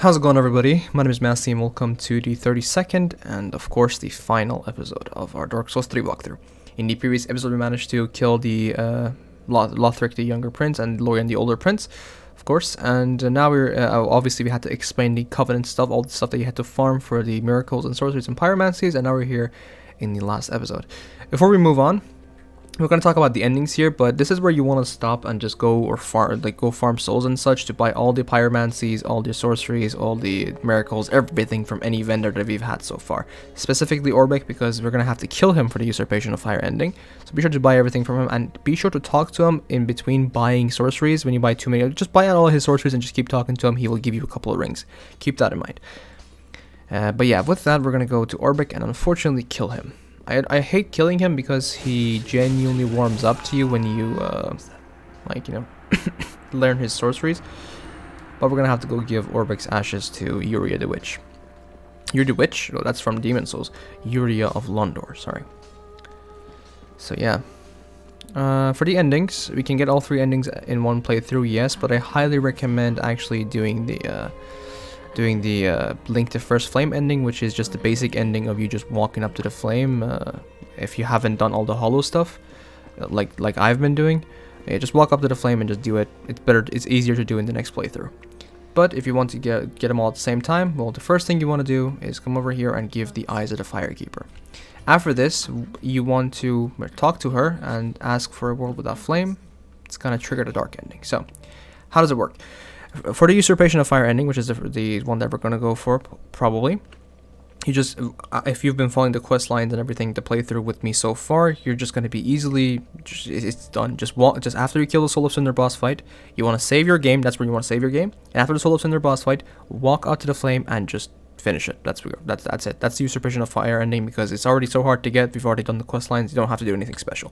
How's it going, everybody? My name is Masih and welcome to the 32nd and of course the final episode of our Dark Souls 3 walkthrough. In the previous episode we managed to kill the Lothric, the younger prince, and Lorian, the older prince, of course, and now we're obviously we had to explain the covenant stuff, all the stuff that you had to farm for the miracles and sorceries and pyromancies, and now we're here in the last episode. Before we move on, we're going to talk about the endings here, but this is where you want to stop and just go farm souls and such to buy all the pyromancies, all the sorceries, all the miracles, everything from any vendor that we've had so far. Specifically Orbeck, because we're going to have to kill him for the usurpation of fire ending. So be sure to buy everything from him, and be sure to talk to him in between buying sorceries. When you buy too many, just buy out all his sorceries and just keep talking to him. He will give you a couple of rings. Keep that in mind. But yeah, with that, we're going to go to Orbeck and unfortunately kill him. I hate killing him because he genuinely warms up to you when you, learn his sorceries. But we're gonna have to go give Orbeck's ashes to Yuria the Witch. Yuria the Witch? Oh, that's from Demon Souls. Yuria of Londor, sorry. So yeah. For the endings, we can get all 3 endings in one playthrough, yes, but I highly recommend actually doing the Link to First Flame ending, which is just the basic ending of you just walking up to the flame. If you haven't done all the hollow stuff, like I've been doing, just walk up to the flame and just do it. It's easier to do in the next playthrough. But if you want to get them all at the same time, well, the first thing you want to do is come over here and give the eyes of the Firekeeper. After this, you want to talk to her and ask for a world without flame. It's gonna trigger the dark ending. So, how does it work? For the usurpation of fire ending, which is the one that we're going to go for, probably, you just, if you've been following the quest lines and everything, the playthrough with me so far, you're just going to be it's done. Just after you kill the Soul of Cinder boss fight, you want to save your game. That's where you want to save your game. And after the Soul of Cinder boss fight, walk out to the flame and just finish it. That's it. That's the usurpation of fire ending, because it's already so hard to get. We've already done the quest lines. You don't have to do anything special.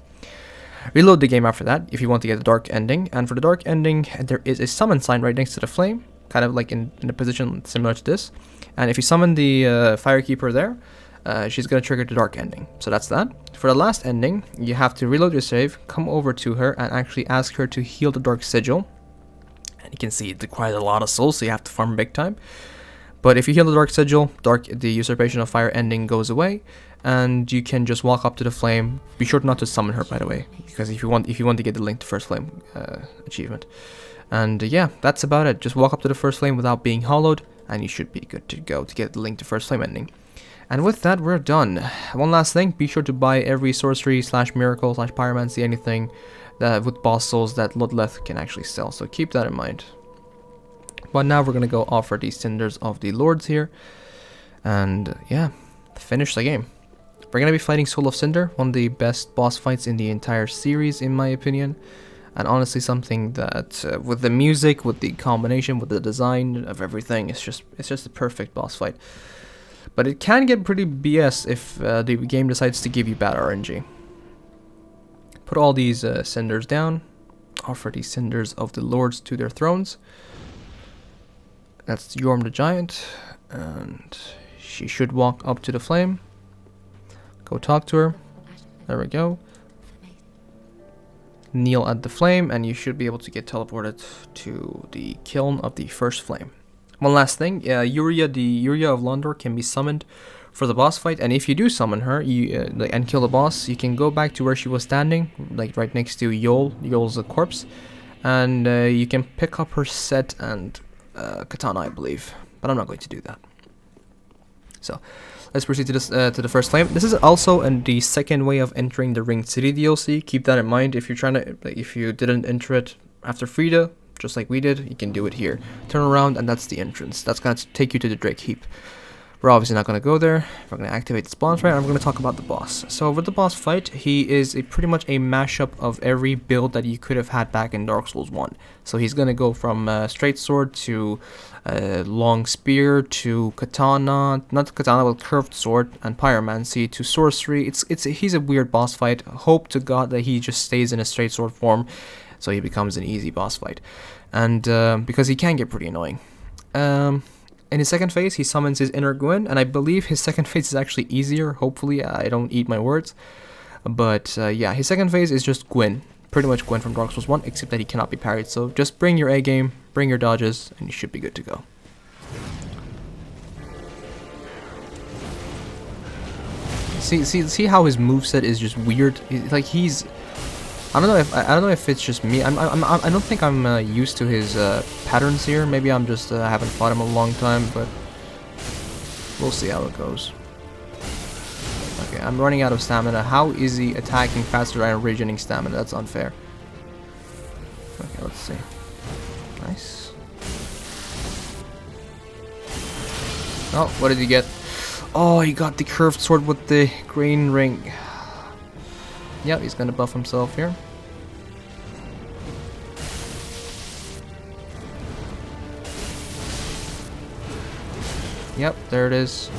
Reload the game after that if you want to get the dark ending, and for the dark ending there is a summon sign right next to the flame, kind of like in a position similar to this, and if you summon the Firekeeper there, she's going to trigger the dark ending. So that's that. For the last ending, you have to reload your save, come over to her and actually ask her to heal the Dark Sigil, and you can see it requires a lot of souls, so you have to farm big time. But if you heal the Dark Sigil, the usurpation of fire ending goes away, and you can just walk up to the flame. Be sure not to summon her, by the way, because if you want to get the Link to First Flame achievement. And yeah, that's about it. Just walk up to the First Flame without being hollowed, and you should be good to go to get the Link to First Flame ending. And with that, we're done. One last thing, be sure to buy every sorcery / miracle / pyromancy, anything that with boss souls that Ludleth can actually sell. So keep that in mind. But now we're gonna go offer the Cinders of the Lords here, and yeah, finish the game. We're gonna be fighting Soul of Cinder, one of the best boss fights in the entire series, in my opinion, and honestly something that, with the music, with the combination, with the design of everything, it's just a perfect boss fight. But it can get pretty BS if the game decides to give you bad RNG. Put all these Cinders down, offer the Cinders of the Lords to their thrones. That's Yorm the Giant, and she should walk up to the flame. Go talk to her. There we go. Kneel at the flame, and you should be able to get teleported to the kiln of the first flame. One last thing, Yuria, the Yuria of Londor, can be summoned for the boss fight, and if you do summon her and kill the boss, you can go back to where she was standing, like right next to Yol's corpse, and you can pick up her set and katana, I believe, but I'm not going to do that. So let's proceed to the first flame. This is also the second way of entering the Ring City DLC. Keep that in mind. If you didn't enter it after Frida, just like we did, you can do it here. Turn around, and that's the entrance. That's gonna take you to the Drake Heap. We're obviously not going to go there. We're going to activate the spawn fight, and we're going to talk about the boss. So with the boss fight, he is pretty much a mashup of every build that you could have had back in Dark Souls 1. So he's going to go from straight sword to long spear to katana, not katana, but curved sword, and pyromancy to sorcery. He's a weird boss fight. Hope to God that he just stays in a straight sword form, so he becomes an easy boss fight. And because he can get pretty annoying. In his second phase, he summons his inner Gwyn, and I believe his second phase is actually easier. Hopefully, I don't eat my words. But yeah, his second phase is just Gwyn. Pretty much Gwyn from Dark Souls 1, except that he cannot be parried. So just bring your A game, bring your dodges, and you should be good to go. See how his moveset is just weird. Like he's, I don't know if it's just me. I don't think I'm used to his patterns here. Maybe I'm just I haven't fought him a long time, but we'll see how it goes. Okay, I'm running out of stamina. How is he attacking faster and regenerating stamina? That's unfair. Okay, let's see. Nice. Oh, what did he get? Oh, he got the curved sword with the green ring. Yep, he's gonna buff himself here. Yep, there it is.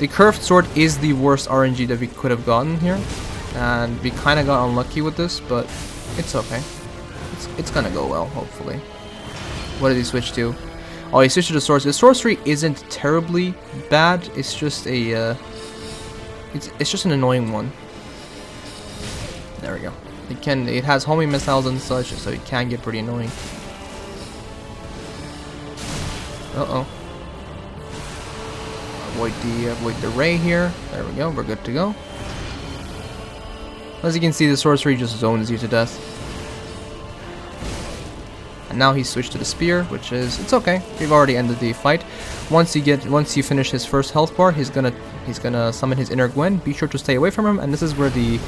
The curved sword is the worst RNG that we could have gotten here. And we kind of got unlucky with this, but it's okay. It's gonna go well, hopefully. What did he switch to? Oh, he switched to the sorcery. The sorcery isn't terribly bad. It's just a, it's just an annoying one. There we go. It has homing missiles and such, so it can get pretty annoying. Uh-oh. Avoid the ray here. There we go. We're good to go. As you can see, the sorcery just zones you to death. And now he's switched to the spear, which is, it's okay. We've already ended the fight. Once you finish his first health bar, he's gonna summon his inner Gwen. Be sure to stay away from him, and this is where the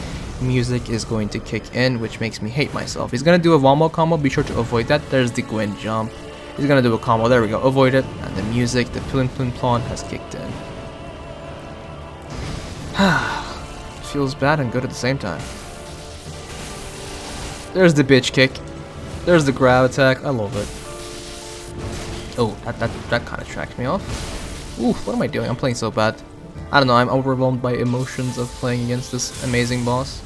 music is going to kick in, which makes me hate myself. He's gonna do a Wombo combo. Be sure to avoid that. There's the Gwen jump. He's gonna do a combo. There we go. Avoid it. And the music, the plin plin plon, has kicked in. Feels bad and good at the same time. There's the bitch kick. There's the grab attack. I love it. Oh, that kind of tracked me off. Ooh, what am I doing? I'm playing so bad. I don't know. I'm overwhelmed by emotions of playing against this amazing boss.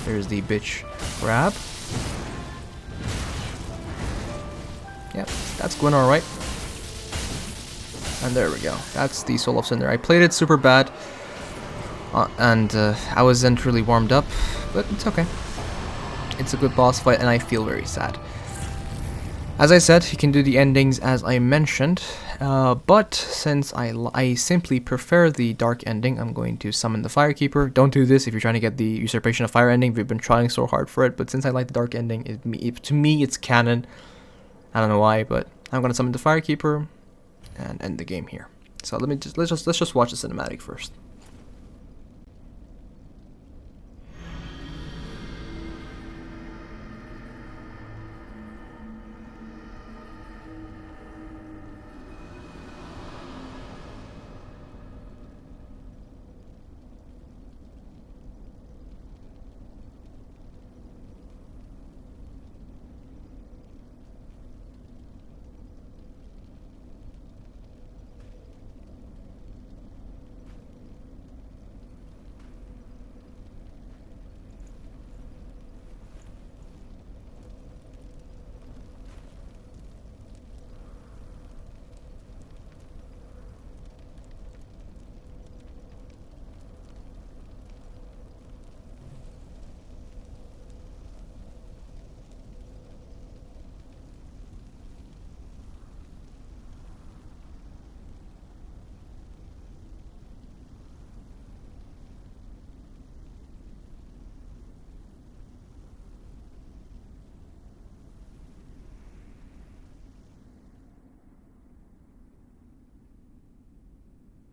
There's the bitch grab. Yep, that's going alright. And there we go. That's the Soul of Cinder. I played it super bad. And I wasn't really warmed up. But it's okay. It's a good boss fight and I feel very sad. As I said, you can do the endings as I mentioned. But since I simply prefer the dark ending, I'm going to summon the Firekeeper. Don't do this if you're trying to get the Usurpation of Fire ending. We've been trying so hard for it. But since I like the dark ending, to me it's canon. I don't know why, but I'm going to summon the Firekeeper and end the game here. So let's just watch the cinematic first.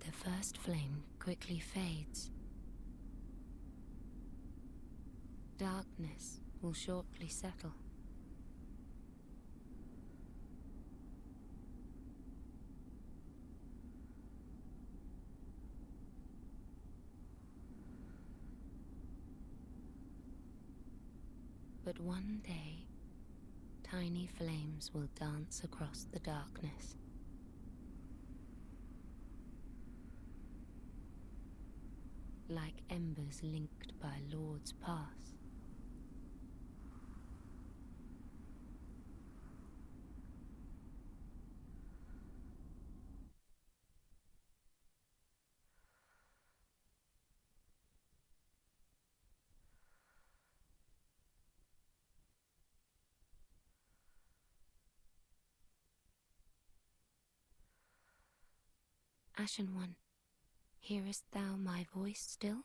The first flame quickly fades. Darkness will shortly settle. But one day, tiny flames will dance across the darkness. Like embers linked by Lord's Pass. Ashen One, hearest thou my voice still?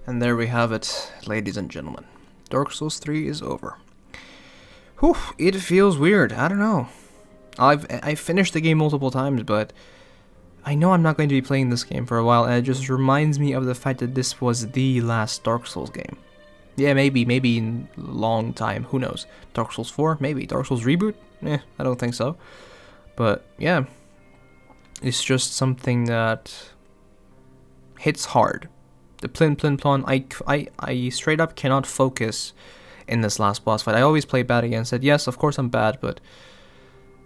And there we have it, ladies and gentlemen. Dark Souls 3 is over. Whew, it feels weird. I don't know. I've finished the game multiple times, but I know I'm not going to be playing this game for a while, and it just reminds me of the fact that this was the last Dark Souls game. Yeah, maybe in a long time, who knows. Dark Souls 4, maybe. Dark Souls Reboot? I don't think so. But, yeah. It's just something that hits hard. The plin plon, I straight up cannot focus in this last boss fight. I always play bad against it. Yes, of course I'm bad, but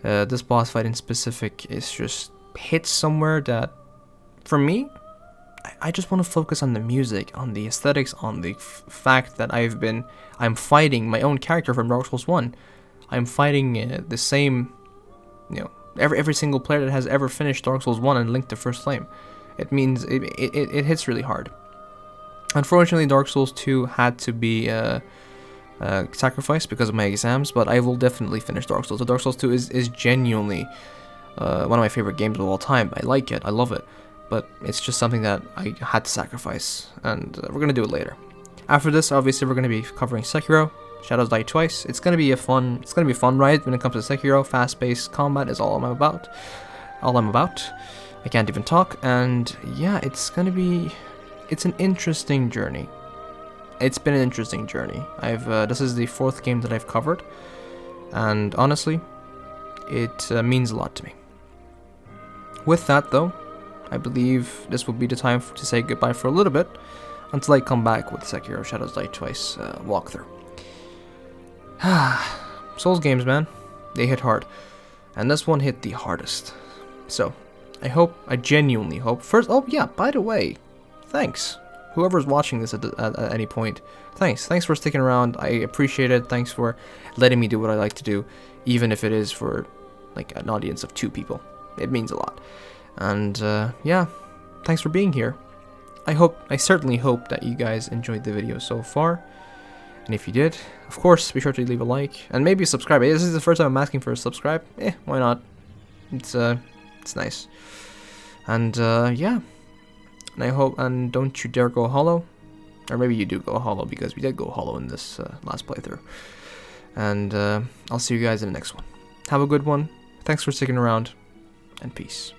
this boss fight in specific is just hits somewhere that, for me, I just want to focus on the music, on the aesthetics, on the fact that I'm fighting my own character from Dark Souls 1. I'm fighting the same, every single player that has ever finished Dark Souls 1 and Link to First Flame. It means it hits really hard. Unfortunately, Dark Souls 2 had to be sacrificed because of my exams, but I will definitely finish Dark Souls. So Dark Souls 2 is genuinely one of my favorite games of all time. I like it, I love it, but it's just something that I had to sacrifice, and we're going to do it later. After this, obviously, we're going to be covering Sekiro, Shadows Die Twice. It's going to be a fun ride when it comes to Sekiro. Fast-paced combat is all I'm about. I can't even talk, and yeah, it's an interesting journey. It's been an interesting journey. This is the 4th game that I've covered, and honestly, it means a lot to me. With that, though, I believe this will be the time to say goodbye for a little bit, until I come back with Sekiro Shadows Die Twice walkthrough. Souls games, man, they hit hard, and this one hit the hardest. So, I genuinely hope. First, oh yeah, by the way, thanks. Whoever's watching this at any point, thanks for sticking around. I appreciate it. Thanks for letting me do what I like to do, even if it is for like an audience of 2 people. It means a lot. And yeah, thanks for being here. I certainly hope that you guys enjoyed the video so far. And if you did, of course, be sure to leave a like and maybe subscribe. This is the first time I'm asking for a subscribe. Why not? It's nice. And yeah. And I hope, and don't you dare go hollow. Or maybe you do go hollow, because we did go hollow in this last playthrough. And I'll see you guys in the next one. Have a good one. Thanks for sticking around, and peace.